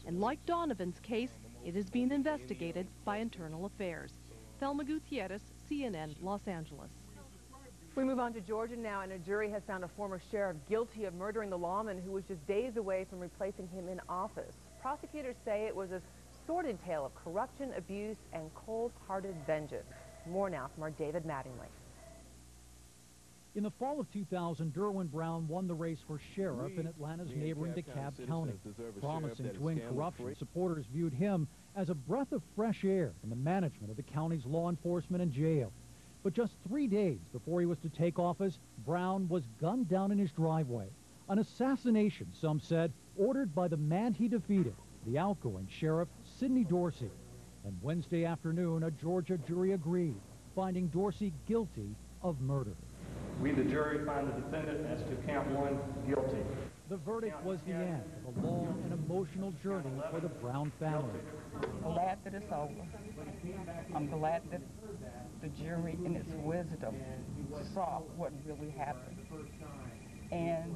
And like Donovan's case, it is being investigated by Internal Affairs. Thelma Gutierrez, CNN, Los Angeles. We move on to Georgia now, and a jury has found a former sheriff guilty of murdering the lawman who was just days away from replacing him in office. Prosecutors say it was a sordid tale of corruption, abuse, and cold-hearted vengeance. More now from our David Mattingly. In the fall of 2000, Derwin Brown won the race for sheriff in Atlanta's neighboring DeKalb County. Promising to win corruption, supporters viewed him as a breath of fresh air in the management of the county's law enforcement and jail. But just 3 days before he was to take office, Brown was gunned down in his driveway. An assassination, some said, ordered by the man he defeated, the outgoing sheriff, Sidney Dorsey. And Wednesday afternoon, a Georgia jury agreed, finding Dorsey guilty of murder. We, the jury, find the defendant as to count 1 guilty. The verdict was the end of a long and emotional journey for the Brown family. I'm glad that it's over. I'm glad that the jury, in its wisdom, saw what really happened. And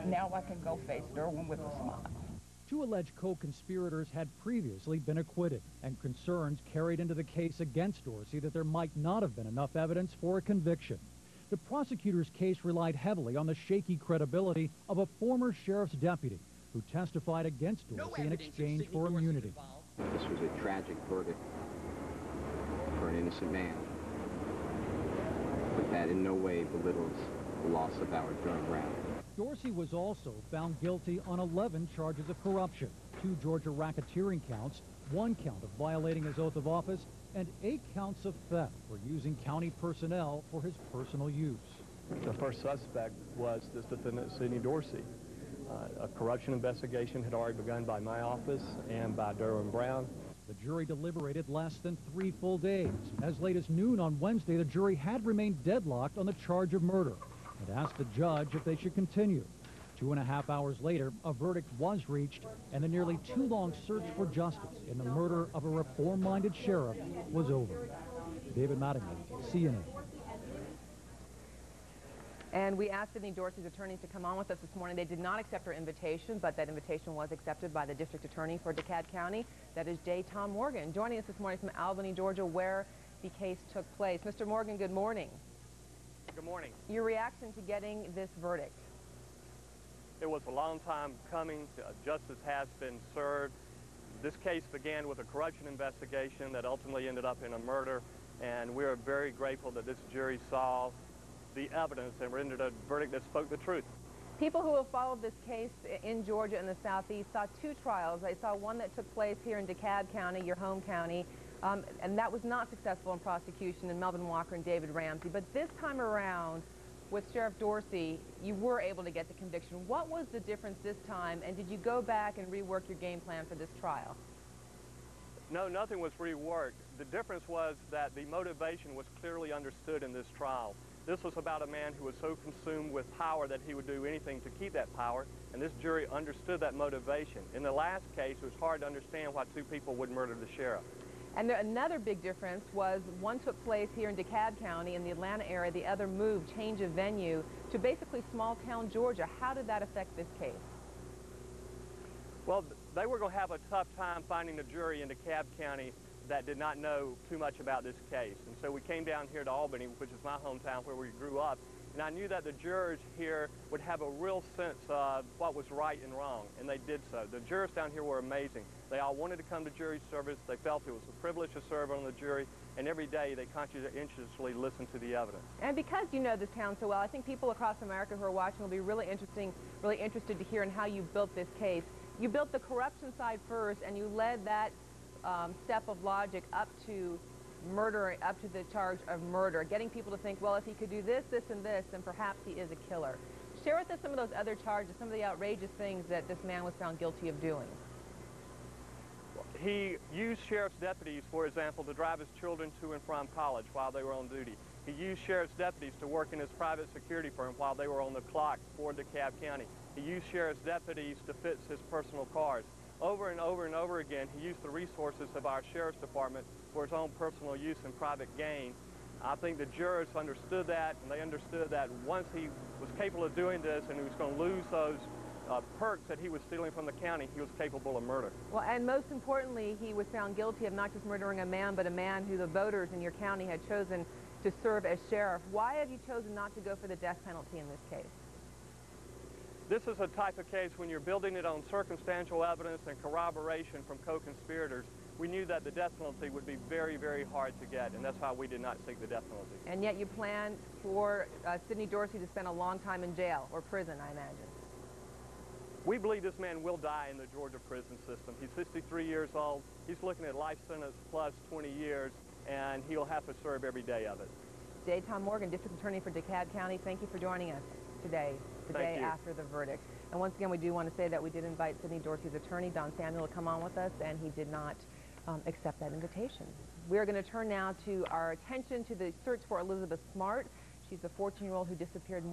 now I can go face Derwin with a smile. 2 alleged co-conspirators had previously been acquitted, and concerns carried into the case against Dorsey that there might not have been enough evidence for a conviction. The prosecutor's case relied heavily on the shaky credibility of a former sheriff's deputy who testified against Dorsey in exchange for immunity. This was a tragic verdict for an innocent man, but that in no way belittles the loss of our Derwin Brown. Dorsey was also found guilty on 11 charges of corruption, 2 Georgia racketeering counts, 1 count of violating his oath of office, and 8 counts of theft for using county personnel for his personal use. The first suspect was this defendant, Sidney Dorsey. A corruption investigation had already begun by my office and by Derwin Brown. The jury deliberated less than 3 full days. As late as noon on Wednesday, the jury had remained deadlocked on the charge of murder and asked the judge if they should continue. 2.5 hours later, a verdict was reached, and the nearly too-long search for justice in the murder of a reform-minded sheriff was over. David Mattingly, CNN. And we asked Sidney Dorsey's attorneys to come on with us this morning. They did not accept our invitation, but that invitation was accepted by the district attorney for DeKalb County. That is J.Tom Morgan, joining us this morning from Albany, Georgia, where the case took place. Mr. Morgan, good morning. Good morning. Your reaction to getting this verdict? It was a long time coming. Justice has been served. This case began with a corruption investigation that ultimately ended up in a murder, and we are very grateful that this jury saw the evidence and rendered a verdict that spoke the truth. People who have followed this case in Georgia and the Southeast saw 2 trials. They saw one that took place here in DeKalb County, your home county, and that was not successful in prosecution, in Melvin Walker and David Ramsey. But this time around, with Sheriff Dorsey, you were able to get the conviction. What was the difference this time, and did you go back and rework your game plan for this trial? No, nothing was reworked. The difference was that the motivation was clearly understood in this trial. This was about a man who was so consumed with power that he would do anything to keep that power, and this jury understood that motivation. In the last case, it was hard to understand why 2 people would murder the sheriff. And another big difference was one took place here in DeKalb County in the Atlanta area. The other moved, change of venue, to basically small-town Georgia. How did that affect this case? Well, they were going to have a tough time finding a jury in DeKalb County that did not know too much about this case. And so we came down here to Albany, which is my hometown where we grew up, and I knew that the jurors here would have a real sense of what was right and wrong, and they did so. The jurors down here were amazing. They all wanted to come to jury service. They felt it was a privilege to serve on the jury, and every day they conscientiously listened to the evidence. And because you know this town so well, I think people across America who are watching will be really interested to hear in how you built this case. You built the corruption side first, and you led that step of logic up to murder, up to the charge of murder, getting people to think, well, if he could do this, this, and this, then perhaps he is a killer. Share with us some of those other charges, some of the outrageous things that this man was found guilty of doing. He used sheriff's deputies, for example, to drive his children to and from college while they were on duty. He used sheriff's deputies to work in his private security firm while they were on the clock for DeKalb County. He used sheriff's deputies to fix his personal cars. Over and over and over again, he used the resources of our sheriff's department for his own personal use and private gain. I think the jurors understood that, and they understood that once he was capable of doing this and he was going to lose those perks that he was stealing from the county, he was capable of murder. Well, and most importantly, he was found guilty of not just murdering a man, but a man who the voters in your county had chosen to serve as sheriff. Why have you chosen not to go for the death penalty in this case? This is a type of case when you're building it on circumstantial evidence and corroboration from co-conspirators. We knew that the death penalty would be very, very hard to get, and that's why we did not seek the death penalty. And yet you planned for Sidney Dorsey to spend a long time in jail or prison, I imagine. We believe this man will die in the Georgia prison system. He's 63 years old. He's looking at life sentence plus 20 years, and he'll have to serve every day of it. J.Tom Morgan, District Attorney for DeKalb County, thank you for joining us today, the day after the verdict. And once again, we do want to say that we did invite Sidney Dorsey's attorney, Don Samuel, to come on with us, and he did not accept that invitation. We're going to turn now to our attention to the search for Elizabeth Smart. She's the 14-year-old who disappeared